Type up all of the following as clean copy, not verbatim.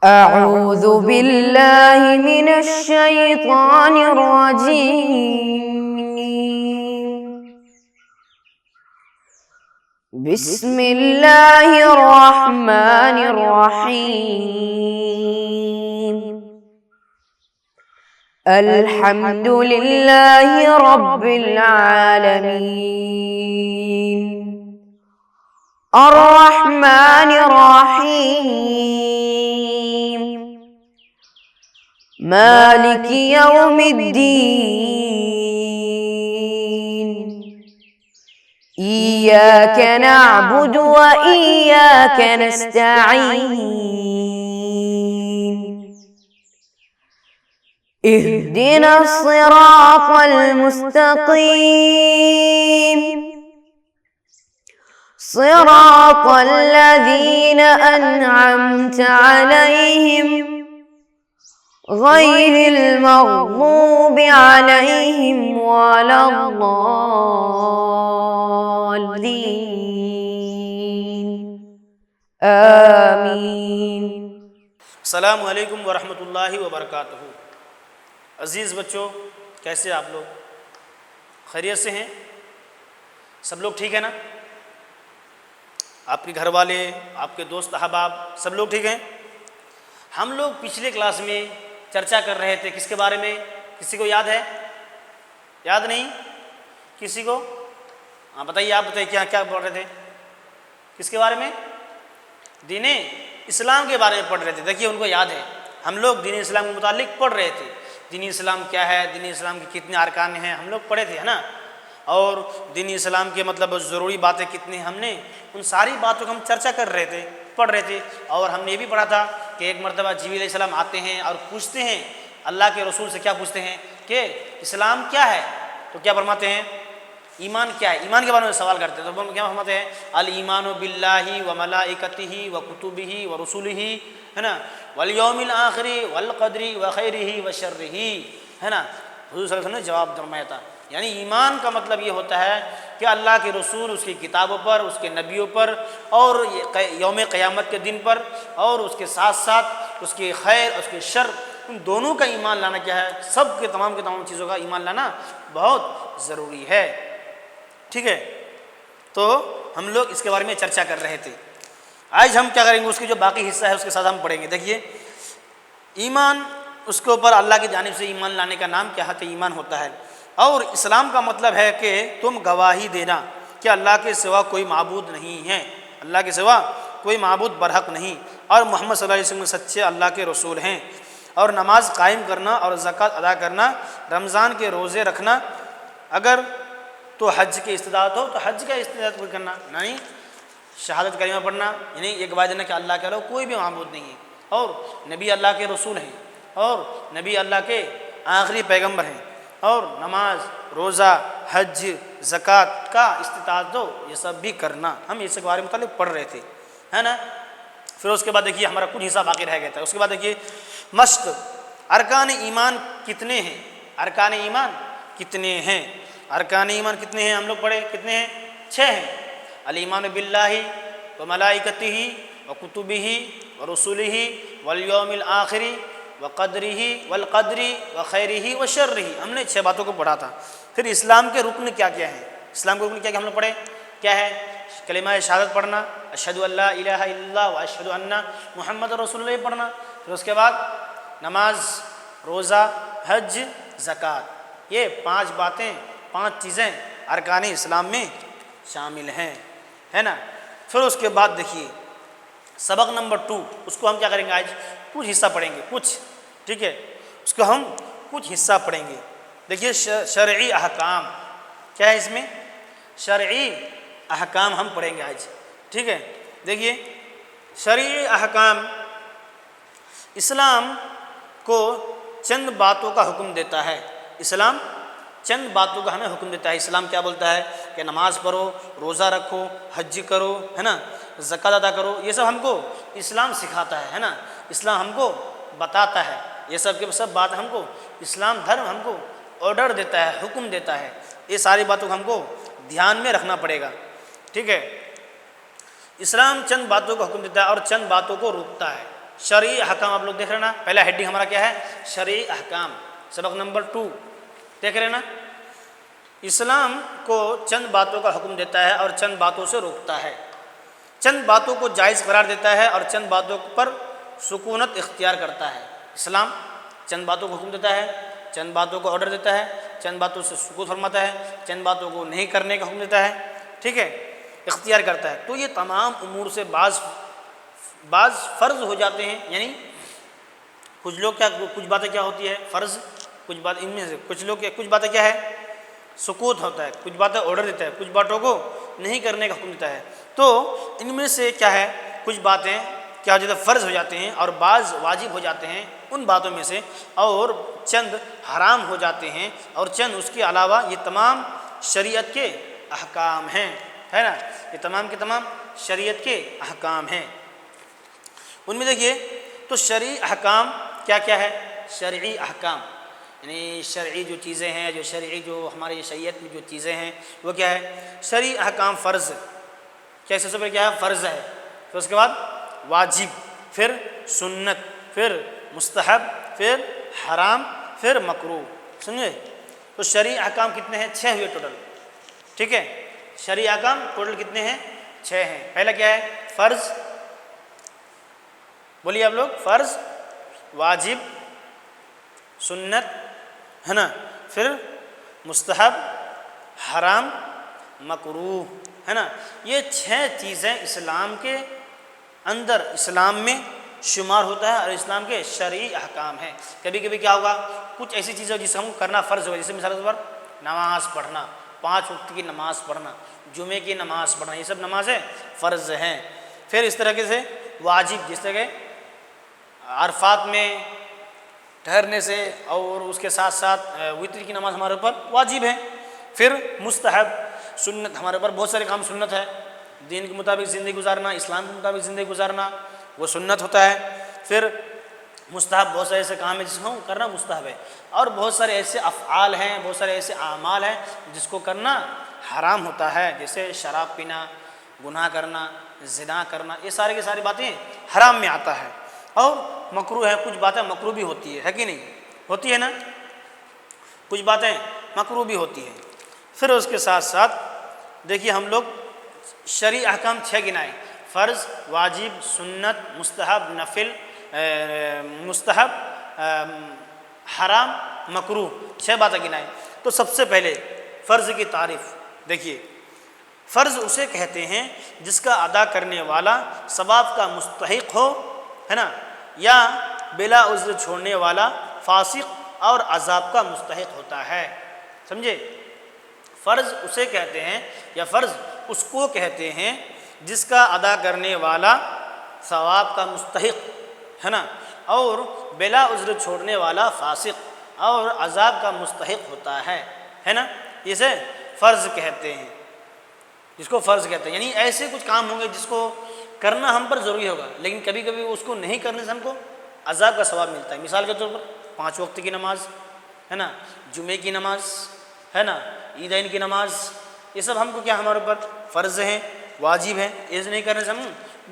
أعوذ بالله من الشيطان الرجيم. بسم الله الرحمن الرحيم. الحمد لله رب العالمين. الرحمن الرحيم. مالك يوم الدين. إياك نعبد وإياك نستعين. اهدنا الصراط المستقيم. صراط الذين أنعمت عليهم غير المغضوب عليهم ولا الضالين. آمین. السلام علیکم ورحمۃ اللہ وبرکاتہ. عزیز بچوں، کیسے آپ لوگ؟ خیریت سے ہیں؟ سب لوگ ٹھیک ہیں نا؟ آپ کے گھر والے، آپ کے دوست احباب سب لوگ ٹھیک ہیں؟ ہم لوگ پچھلے کلاس میں چرچا کر رہے تھے کس کے بارے میں؟ کسی کو یاد ہے؟ یاد نہیں؟ کسی کو؟ ہاں بتائیے، آپ بتائیے کیا پڑھ رہے تھے؟ کس کے بارے میں؟ دین اسلام کے بارے میں پڑھ رہے تھے. دیکھیے ان کو یاد ہے، ہم لوگ دین اسلام کے متعلق پڑھ رہے تھے. دین اسلام کیا ہے، دین اسلام کے کتنے ارکان ہیں، ہم لوگ پڑھے تھے، ہے نا؟ اور دین اسلام کے مطلب ضروری باتیں کتنی، ہم نے ان ساری باتوں کو ہم چرچا کر رہے تھے، پڑھ رہے تھے. اور ہم نے یہ بھی پڑھا تھا کہ ایک مرتبہ جبریل علیہ السلام آتے ہیں اور پوچھتے ہیں اللہ کے رسول سے. کیا پوچھتے ہیں؟ کہ اسلام کیا ہے؟ تو کیا فرماتے ہیں؟ ایمان کیا ہے؟ ایمان کے بارے میں سوال کرتے ہیں تو کیا فرماتے ہیں؟ الایمان باللہ و ملائکتہ و کتبہ و رسلہ، ہے نا، والیوم الآخر والقدر و خیرہ و شرہ، ہے نا. حضور صلی اللہ علیہ وسلم نے جواب فرمایا تھا، یعنی ایمان کا مطلب یہ ہوتا ہے کہ اللہ کے رسول، اس کی کتابوں پر، اس کے نبیوں پر، اور یوم قیامت کے دن پر، اور اس کے ساتھ ساتھ اس کے خیر، اس کے شر، ان دونوں کا ایمان لانا کیا ہے؟ سب کے تمام چیزوں کا ایمان لانا بہت ضروری ہے. ٹھیک ہے، تو ہم لوگ اس کے بارے میں چرچا کر رہے تھے. آج ہم کیا کریں گے؟ اس کی جو باقی حصہ ہے اس کے ساتھ ہم پڑھیں گے. دیکھیے ایمان، اس کے اوپر اللہ کی جانب سے ایمان لانے کا نام کیا ہے؟ کہ ایمان ہوتا ہے. اور اسلام کا مطلب ہے کہ تم گواہی دینا کہ اللہ کے سوا کوئی معبود نہیں ہے، اللہ کے سوا کوئی معبود برحق نہیں، اور محمد صلی اللہ علیہ وسلم سچے اللہ کے رسول ہیں. اور نماز قائم کرنا اور زکوٰۃ ادا کرنا، رمضان کے روزے رکھنا، اگر تو حج کی استطاعت ہو تو حج کا استطاعت کرنا، نہیں شہادت کلمہ پڑھنا، یعنی یہ گواہی دینا کہ اللہ کے علاوہ کوئی بھی معبود نہیں ہے، اور نبی اللہ کے رسول ہیں، اور نبی اللہ کے آخری پیغمبر ہیں، اور نماز، روزہ، حج، زکوٰۃ کا استطاعت ہو یہ سب بھی کرنا. ہم اس کے بارے میں متعلق پڑھ رہے تھے، ہے نا. پھر اس کے بعد دیکھیے ہمارا کچھ حصہ باقی رہ گیا تھا. اس کے بعد دیکھیے مشق، ارکان ایمان کتنے ہیں؟ ارکان ایمان کتنے ہیں؟ ارکان ایمان کتنے ہیں؟ ہم لوگ پڑھے کتنے ہیں؟ 6 ہیں. الایمان باللہ و ملائکتہ و کتبہ و رسلہ والیوم الآخر و قدرہ والقدر و خیرہ و شرہ. ہم نے 6 باتوں کو پڑھا تھا. پھر اسلام کے رکن کیا کیا ہیں؟ اسلام کے رکن کیا کیا ہم لوگ پڑھے؟ کیا ہے؟ کلمہ شہادت پڑھنا، اشہد ان لا الہ الا اللہ و اشہد ان محمد رسول اللہ پڑھنا. پھر اس کے بعد نماز، روزہ، حج، زکوٰۃ، یہ 5 باتیں، 5 چیزیں ارکان اسلام میں شامل ہیں، ہے نا. پھر اس کے بعد دیکھیے سبق نمبر 2، اس کو ہم کیا کریں گے؟ آج کچھ حصہ پڑھیں گے، کچھ، ٹھیک ہے، اس کو ہم کچھ حصہ پڑھیں گے. دیکھیے شرعی احکام کیا ہے؟ اس میں شرعی احکام ہم پڑھیں گے آج، ٹھیک ہے. دیکھیے شرعی احکام، اسلام کو چند باتوں کا حکم دیتا ہے. اسلام چند باتوں کا ہمیں حکم دیتا ہے. اسلام کیا بولتا ہے؟ کہ نماز پڑھو، روزہ رکھو، حج کرو، ہے نا، زکوٰۃ ادا کرو. یہ سب ہم کو اسلام سکھاتا ہے نا، اسلام ہم کو بتاتا ہے. یہ سب کے سب بات ہم کو اسلام دھرم ہم کو آرڈر دیتا ہے، حکم دیتا ہے. یہ ساری باتوں کو ہم کو دھیان میں رکھنا پڑے گا، ٹھیک ہے. اسلام چند باتوں کو حکم دیتا ہے اور چند باتوں کو روکتا ہے. شرعی احکام آپ لوگ دیکھ رہے ہیں نا، پہلا ہیڈنگ ہمارا کیا ہے؟ شرعی احکام، سبق نمبر 2 دیکھ رہے ہیں نا۔ اسلام کو چند باتوں کا حکم دیتا ہے اور چند باتوں سے روکتا ہے، چند باتوں کو جائز قرار دیتا ہے اور چند باتوں پر سکونت اختیار کرتا ہے۔ اسلام چند باتوں کو حکم دیتا ہے، چند باتوں کو آرڈر دیتا ہے، چند باتوں سے سکوت فرماتا ہے، چند باتوں کو نہیں کرنے کا حکم دیتا ہے، ٹھیک ہے، اختیار کرتا ہے۔ تو یہ تمام امور سے بعض فرض ہو جاتے ہیں، یعنی کچھ لوگ کچھ باتیں کیا ہوتی ہے فرض، کچھ بات ان میں سے کچھ لوگ کچھ باتیں کیا ہے سکوت ہوتا ہے، کچھ باتیں آرڈر دیتا ہے، کچھ باتوں کو نہیں کرنے کا حکم دیتا ہے۔ تو ان میں سے کیا ہے کچھ باتیں کیا ہو جاتا ہے فرض ہو جاتے ہیں اور بعض واجب ہو جاتے ہیں ان باتوں میں سے، اور چند حرام ہو جاتے ہیں، اور چند اس کے علاوہ یہ تمام شریعت کے احکام ہیں، ہے نا، یہ تمام کے تمام شریعت کے احکام ہیں۔ ان میں دیکھیے تو شرعی احکام کیا کیا ہے؟ شرعی احکام یعنی شرعی جو چیزیں ہیں، جو شرعی جو ہماری شریعت میں جو چیزیں ہیں وہ کیا ہے؟ شرعی احکام فرض، کیسے سب کیا ہے فرض ہے، پھر اس کے بعد واجب، پھر سنت، پھر مستحب، پھر حرام، پھر مکروہ، سمجھے؟ تو شرعی احکام کتنے ہیں؟ 6 ہوئے ٹوٹل، ٹھیک ہے، شرعی احکام ٹوٹل کتنے ہیں؟ 6 ہیں۔ پہلا کیا ہے؟ فرض، بولیے آپ لوگ، فرض، واجب، سنت، ہے نا، پھر مستحب، حرام، مکروہ، ہے نا، یہ 6 چیزیں اسلام کے اندر اسلام میں شمار ہوتا ہے اور اسلام کے شرعی احکام ہیں۔ کبھی کبھی کیا ہوگا کچھ ایسی چیزیں جسے ہم کرنا فرض ہوگا، جیسے مثال کے طور پر نماز پڑھنا، 5 وقت کی نماز پڑھنا، جمعے کی نماز پڑھنا، یہ سب نمازیں فرض ہیں۔ پھر اس طریقے سے واجب، جس طرح کہ عرفات میں ٹھہرنے سے اور اس کے ساتھ ساتھ وتر کی نماز ہمارے اوپر واجب ہے۔ پھر مستحب، سنت، ہمارے اوپر بہت سارے کام سنت ہے، دین کے مطابق زندگی گزارنا، اسلام کے مطابق زندگی گزارنا وہ سنت ہوتا ہے۔ پھر مستحب، بہت سارے ایسے کام ہیں جس کو کرنا مستحب ہے، اور بہت سارے ایسے افعال ہیں، بہت سارے ایسے اعمال ہیں جس کو کرنا حرام ہوتا ہے، جیسے شراب پینا، گناہ کرنا، زنا کرنا، یہ سارے کی ساری باتیں حرام میں آتا ہے۔ اور مکروہ ہے، کچھ باتیں مکروہ بھی ہوتی ہے کہ نہیں ہوتی ہے نا، کچھ باتیں مکروہ بھی ہوتی ہیں۔ پھر اس کے ساتھ ساتھ دیکھیے ہم لوگ شرعی احکام 6 گنائے، فرض، واجب، سنت، مستحب، نفل، مستحب، حرام، مکروہ، 6 باتیں گنائے۔ تو سب سے پہلے فرض کی تعریف دیکھیے، فرض اسے کہتے ہیں جس کا ادا کرنے والا ثواب کا مستحق ہو، ہے نا، یا بلا عذر چھوڑنے والا فاسق اور عذاب کا مستحق ہوتا ہے، سمجھے؟ فرض اسے کہتے ہیں یا فرض اس کو کہتے ہیں جس کا ادا کرنے والا ثواب کا مستحق، ہے نا، اور بلا عذر چھوڑنے والا فاسق اور عذاب کا مستحق ہوتا ہے نا، اسے فرض کہتے ہیں، جس کو فرض کہتے ہیں۔ یعنی ایسے کچھ کام ہوں گے جس کو کرنا ہم پر ضروری ہوگا، لیکن کبھی کبھی اس کو نہیں کرنے سے ہم کو عذاب کا ثواب ملتا ہے۔ مثال کے طور پر 5 وقت کی نماز، ہے نا، جمعے کی نماز، ہے نا، عیدین کی نماز، یہ سب ہم کو کیا ہمارے اوپر فرض ہیں، واجب ہیں، یہ نہیں کرنے سے ہم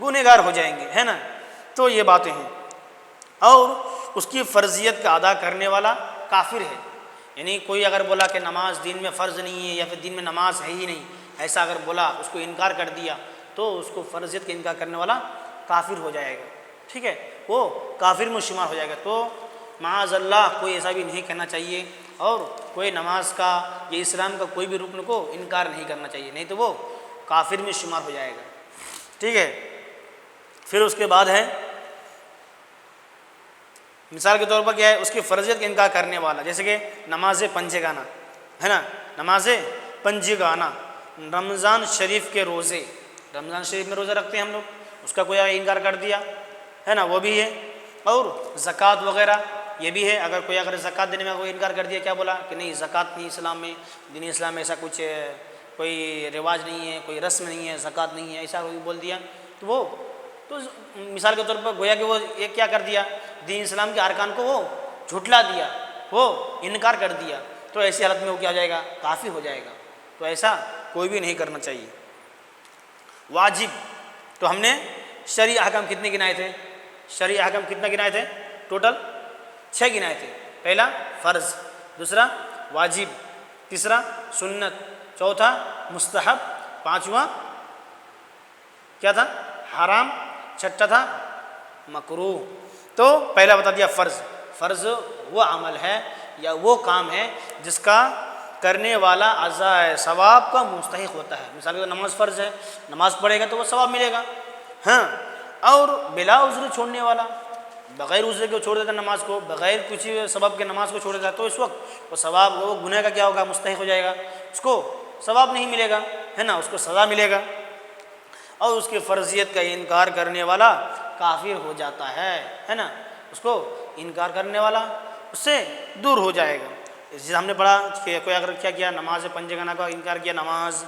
گنہگار ہو جائیں گے، ہے نا۔ تو یہ باتیں ہیں، اور اس کی فرضیت کا ادا کرنے والا کافر ہے۔ یعنی کوئی اگر بولا کہ نماز دین میں فرض نہیں ہے یا پھر دین میں نماز ہے ہی نہیں، ایسا اگر بولا، اس کو انکار کر دیا، تو اس کو فرضیت کا انکار کرنے والا کافر ہو جائے گا، ٹھیک ہے، وہ کافر میں شمار ہو جائے گا۔ تو معاذ اللہ کوئی ایسا بھی نہیں کرنا چاہیے، اور کوئی نماز کا یا اسلام کا کوئی بھی رکن کو انکار نہیں کرنا چاہیے، نہیں تو وہ کافر میں شمار ہو جائے گا، ٹھیک ہے۔ پھر اس کے بعد ہے مثال کے طور پر کیا ہے، اس کی فرضیت کا انکار کرنے والا، جیسے کہ نماز پنجگانہ، ہے نا، نماز پنجگانہ، رمضان شریف کے روزے، رمضان شریف میں روزہ رکھتے ہیں ہم لوگ، اس کا کوئی انکار کر دیا، ہے نا، وہ بھی ہے۔ اور زکوٰۃ وغیرہ یہ بھی ہے، اگر کوئی زکوٰۃ دینے میں کوئی انکار کر دیا، کیا بولا کہ نہیں زکوٰۃ نہیں، اسلام میں دین اسلام میں ایسا کچھ کوئی رواج نہیں ہے، کوئی رسم نہیں ہے، زکوٰۃ نہیں ہے، ایسا کوئی بول دیا، تو وہ تو مثال کے طور پر گویا کہ وہ یہ کیا کر دیا، دین اسلام کے ارکان کو وہ جھٹلا دیا، وہ انکار کر دیا، تو ایسی حالت میں وہ کیا ہو جائے گا، کافر ہو جائے گا۔ تو ایسا کوئی بھی نہیں کرنا چاہیے۔ واجب، تو ہم نے شرعی احکام کتنے گنائے تھے؟ شرعی احکام کتنا گنائے تھے؟ ٹوٹل 6 گنائے تھے. پہلا فرض، دوسرا واجب، تیسرا سنت، چوتھا مستحب، پانچواں کیا تھا؟ حرام، چھٹا تھا مکروہ. تو پہلا بتا دیا فرض. فرض وہ عمل ہے یا وہ کام ہے جس کا کرنے والا عزائے ثواب کا مستحق ہوتا ہے. مثال کے طور نماز فرض ہے، نماز پڑھے گا تو وہ ثواب ملے گا. ہاں، اور بلا عذر چھوڑنے والا، بغیر عذر کے چھوڑ دیتا نماز کو، بغیر کسی سبب کے نماز کو چھوڑ دیتا تو اس وقت وہ ثواب، وہ گناہ کا کیا ہوگا؟ مستحق ہو جائے گا. اس کو ثواب نہیں ملے گا، ہے نا، اس کو سزا ملے گا. اور اس کی فرضیت کا انکار کرنے والا کافر ہو جاتا ہے نا، اس کو انکار کرنے والا اس سے دور ہو جائے گا. جیسے ہم نے پڑھا کہ کوئی اگر کیا کیا، نماز پنج گنا کا انکار کیا، نماز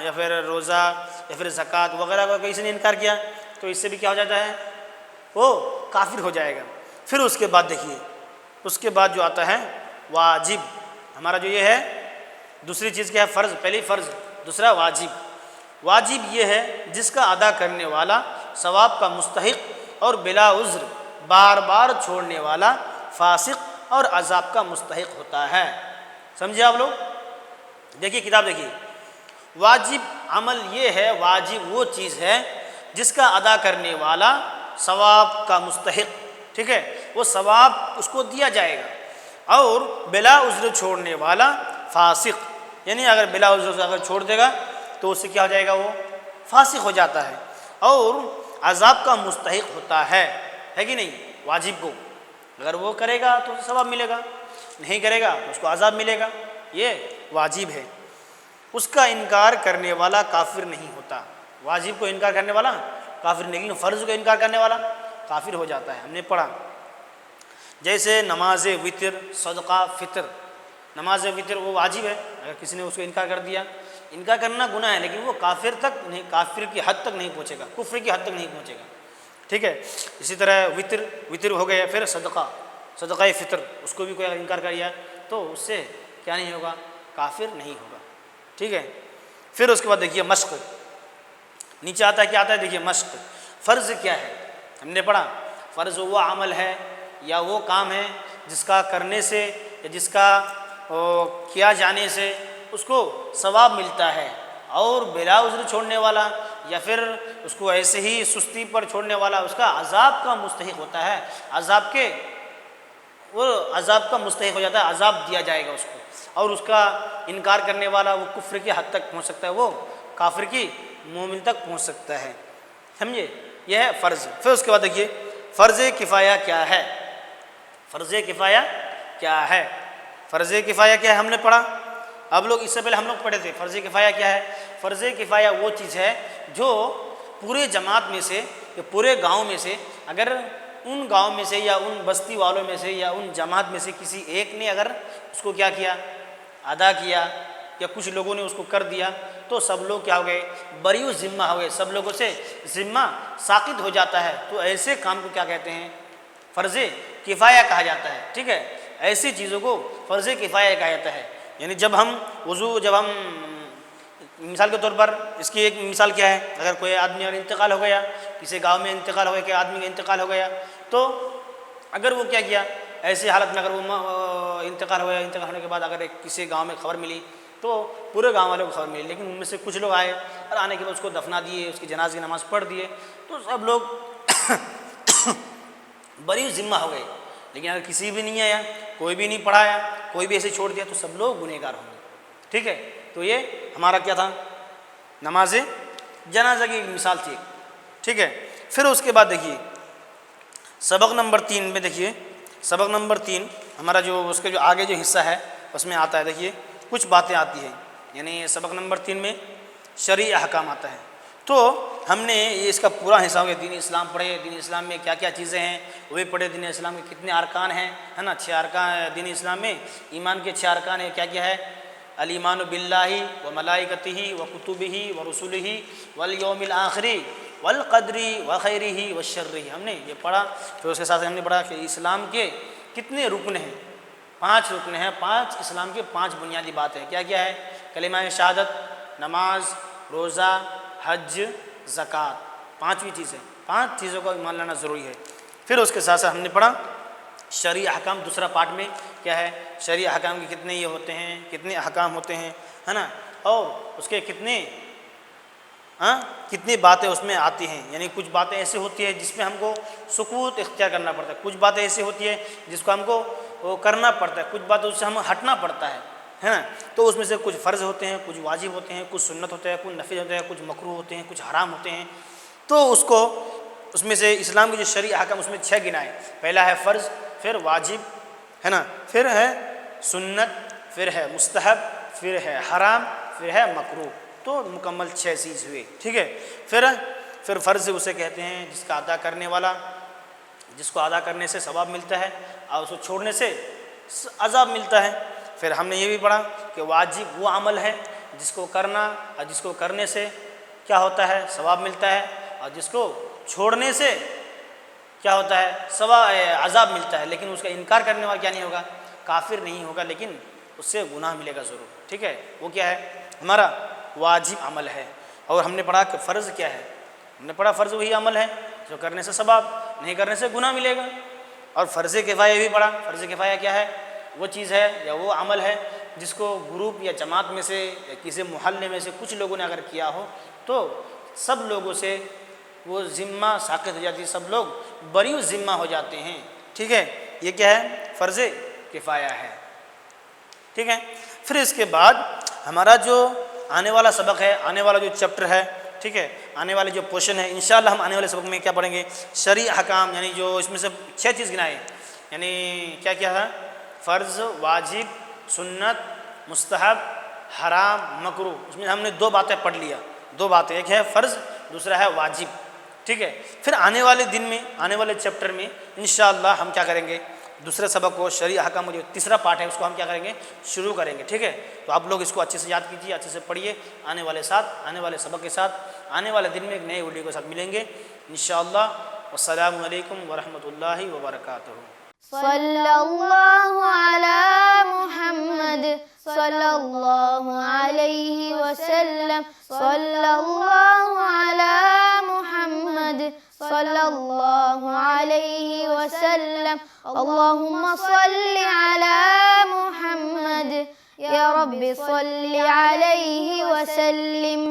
یا پھر روزہ یا پھر زکوٰۃ وغیرہ کا کسی نے انکار کیا تو اس سے بھی کیا ہو جاتا ہے؟ وہ کافر ہو جائے گا. پھر اس کے بعد دیکھیے، اس کے بعد جو آتا ہے واجب. ہمارا جو یہ ہے دوسری چیز کیا ہے؟ فرض. پہلی فرض، دوسرا واجب. واجب یہ ہے جس کا ادا کرنے والا ثواب کا مستحق اور بلا عذر بار بار چھوڑنے والا فاسق اور عذاب کا مستحق ہوتا ہے. سمجھے آپ لوگ؟ دیکھیے کتاب دیکھیے. واجب عمل یہ ہے، واجب وہ چیز ہے جس کا ادا کرنے والا ثواب کا مستحق، ٹھیک ہے، وہ ثواب اس کو دیا جائے گا. اور بلا عذر چھوڑنے والا فاسق، یعنی اگر بلا عذر سے اگر چھوڑ دے گا تو اس سے کیا ہو جائے گا؟ وہ فاسق ہو جاتا ہے اور عذاب کا مستحق ہوتا ہے کہ نہیں؟ واجب کو اگر وہ کرے گا تو ثواب ملے گا، نہیں کرے گا تو اس کو عذاب ملے گا. یہ واجب ہے. اس کا انکار کرنے والا کافر نہیں ہوتا. واجب کو انکار کرنے والا کافر نہیں، لیکن فرض کو انکار کرنے والا کافر ہو جاتا ہے. ہم نے پڑھا جیسے نماز وتر، صدقہ فطر. نماز وتر وہ واجب ہے، اگر کسی نے اس کو انکار کر دیا، انکار کرنا گناہ ہے لیکن وہ کافر تک نہیں، کافر کی حد تک نہیں پہنچے گا، کفر کی حد تک نہیں پہنچے گا، ٹھیک ہے. اسی طرح وتر ہو گیا. پھر صدقہ فطر، اس کو بھی کوئی انکار کیا تو اس سے کیا نہیں ہوگا؟ کافر نہیں ہوگا، ٹھیک ہے. پھر اس کے بعد دیکھیے مشق. نیچے آتا ہے کیا آتا ہے؟ دیکھیے مشق. فرض کیا ہے؟ ہم نے پڑھا فرض وہ عمل ہے یا وہ کام ہے جس کا کرنے سے یا جس کا کیا جانے سے اس کو ثواب ملتا ہے، اور بلا عذر چھوڑنے والا یا پھر اس کو ایسے ہی سستی پر چھوڑنے والا اس کا عذاب کا مستحق ہوتا ہے. وہ عذاب کا مستحق ہو جاتا ہے، عذاب دیا جائے گا اس کو. اور اس کا انکار کرنے والا وہ کفر کی حد تک پہنچ سکتا ہے، وہ کافر کی مومن تک پہنچ سکتا ہے. سمجھے؟ یہ ہے فرض. پھر اس کے بعد دیکھیے فرض کفایہ کیا ہے؟ فرض کفایہ کیا ہے؟ فرض کفایہ کیا ہے ہم نے پڑھا. اب لوگ اس سے پہلے ہم لوگ پڑھے تھے فرض کفایہ کیا ہے. فرض کفایہ وہ چیز ہے جو پورے جماعت میں سے یا پورے گاؤں میں سے، اگر ان گاؤں میں سے یا ان بستی والوں میں سے یا ان جماعت میں سے کسی ایک نے اگر اس کو کیا کیا؟ ادا کیا، یا کچھ لوگوں نے اس کو کر دیا تو سب لوگ کیا ہو گئے؟ بری ذمہ ہو گئے، سب لوگوں سے ذمہ ساقط ہو جاتا ہے. تو ایسے کام کو کیا کہتے ہیں؟ فرض کفایہ کہا جاتا ہے، ٹھیک ہے. ایسی چیزوں کو فرض کفایہ کہا جاتا ہے. یعنی جب ہم مثال کے طور پر اس کی ایک مثال کیا ہے؟ اگر کوئی آدمی اگر انتقال ہو گیا، کسی گاؤں میں انتقال ہو گیا، کہ آدمی کا انتقال ہو گیا، تو اگر وہ کیا ایسی حالت میں اگر وہ انتقال ہو گیا، انتقال ہونے کے بعد اگر کسی گاؤں میں خبر ملی تو پورے گاؤں والوں کو خبر ملی، لیکن ان میں سے کچھ لوگ آئے اور آنے کے بعد اس کو دفنا دیے، اس کی جنازے کی نماز پڑھ دیے، تو سب لوگ بری ذمہ ہو گئے. لیکن اگر کسی بھی نہیں آیا، کوئی بھی نہیں پڑھایا، کوئی بھی ایسے چھوڑ دیا تو سب لوگ گنہگار ہوں گے، ٹھیک ہے. تو یہ ہمارا کیا تھا؟ نماز جنازہ کی ایک مثال تھی، ٹھیک ہے. پھر اس کے بعد دیکھیے سبق نمبر 3 میں، دیکھیے سبق نمبر 3 ہمارا جو اس کے جو آگے جو حصہ ہے اس میں آتا ہے. دیکھیے کچھ باتیں آتی ہیں، یعنی سبق نمبر 3 میں شرعی احکام آتا ہے. تو ہم نے یہ اس کا پورا حصہ ہو گیا، دین اسلام پڑھے، دین اسلام میں کیا کیا چیزیں ہیں وہ بھی پڑھے، دین اسلام کے کتنے ارکان ہیں، ہے نا. 6 ارکان دین اسلام میں، ایمان کے 6 ارکان ہیں. کیا کیا ہے؟ الایمان باللہ و ملائکتہ و کتبہ و رسلہ والیوم الآخر والقدر و خیرہ و شرہ. ہم نے یہ پڑھا. پھر اس کے ساتھ ہم نے پڑھا کہ اسلام کے کتنے رکن ہیں؟ 5 رکن ہیں. 5 اسلام کے 5 بنیادی باتیں ہیں. کیا کیا ہے؟ کلمہ شہادت، نماز، روزہ، حج، زکوٰۃ. پانچویں چیز ہے، 5 چیزوں کا ایمان لانا ضروری ہے۔ پھر اس کے ساتھ ساتھ ہم نے پڑھا شرعی احکام، دوسرا پارٹ میں کیا ہے، شرعی احکام کے کتنے یہ ہوتے ہیں، کتنے احکام ہوتے ہیں، ہے نا، اور اس کے کتنی باتیں اس میں آتی ہیں، یعنی کچھ باتیں ایسی ہوتی ہیں جس میں ہم کو سکوت اختیار کرنا پڑتا ہے، کچھ باتیں ایسی ہوتی ہیں جس کو ہم کو وہ کرنا پڑتا ہے، کچھ باتیں اس سے ہم ہٹنا پڑتا ہے نا۔ تو اس میں سے کچھ فرض ہوتے ہیں، کچھ واجب ہوتے ہیں، کچھ سنت ہوتے ہیں، کچھ نفل ہوتے ہیں، کچھ مکروہ ہوتے ہیں، کچھ حرام ہوتے ہیں۔ تو اس میں سے اسلام کے جو شرعی احکام اس میں 6 گنائے، پہلا ہے فرض، پھر واجب، ہے نا، پھر ہے سنت، پھر ہے مستحب، پھر ہے حرام، پھر ہے مکروہ۔ تو مکمل 6 چیز ہوئے، ٹھیک ہے۔ پھر فرض اسے کہتے ہیں جس کا ادا کرنے والا، جس کو ادا کرنے سے ثواب ملتا ہے اور اس کو چھوڑنے سے عذاب ملتا ہے۔ پھر ہم نے یہ بھی پڑھا کہ واجب وہ عمل ہے جس کو کرنا اور جس کو کرنے سے کیا ہوتا ہے، ثواب ملتا ہے، اور جس کو چھوڑنے سے کیا ہوتا ہے، عذاب ملتا ہے، لیکن اس کا انکار کرنے والا کیا نہیں ہوگا، کافر نہیں ہوگا، لیکن اس سے گناہ ملے گا ضرور، ٹھیک ہے۔ وہ کیا ہے، ہمارا واجب عمل ہے۔ اور ہم نے پڑھا کہ فرض کیا ہے، ہم نے پڑھا فرض وہی عمل ہے جو کرنے سے ثواب، نہیں کرنے سے گناہ ملے گا۔ اور فرض کفایہ بھی پڑھا، فرض کفایہ کیا ہے، وہ چیز ہے یا وہ عمل ہے جس کو گروپ یا جماعت میں سے یا کسی محلے میں سے کچھ لوگوں نے اگر کیا ہو تو سب لوگوں سے وہ ذمہ ساقط ہو جاتی ہے، سب لوگ بری ذمہ ہو جاتے ہیں، ٹھیک ہے۔ یہ کیا ہے، فرض کفایہ ہے، ٹھیک ہے۔ پھر اس کے بعد ہمارا جو آنے والا سبق ہے، آنے والا جو چیپٹر ہے، ٹھیک ہے، آنے والے جو پورشن ہے، انشاءاللہ ہم آنے والے سبق میں کیا پڑھیں گے، شرعی احکام، یعنی جو اس میں سے 6 چیز گنائے، یعنی کیا کیا تھا، فرض، واجب، سنت، مستحب، حرام، مکروہ۔ اس میں ہم نے 2 باتیں پڑھ لیا، 2 باتیں، ایک ہے فرض، دوسرا ہے واجب، ٹھیک ہے۔ پھر آنے والے دن میں، آنے والے چیپٹر میں انشاءاللہ ہم کیا کریں گے، دوسرے سبق کو، شرعی احکام جو تیسرا پارٹ ہے اس کو ہم کیا کریں گے، شروع کریں گے، ٹھیک ہے۔ تو آپ لوگ اس کو اچھے سے یاد کیجیے، اچھے سے پڑھیے، آنے والے سبق کے ساتھ، آنے والے دن میں ایک نئے ویڈیو کے ساتھ ملیں گے انشاءاللہ۔ والسلام علیکم ورحمۃ اللہ وبرکاتہ۔ صلی اللہ علی محمد صلی اللہ علیہ وسلم، صلی اللہ علی محمد صلی اللہ علیہ وسلم، اللہم صلی علی محمد، یا رب صلی علیہ وسلم۔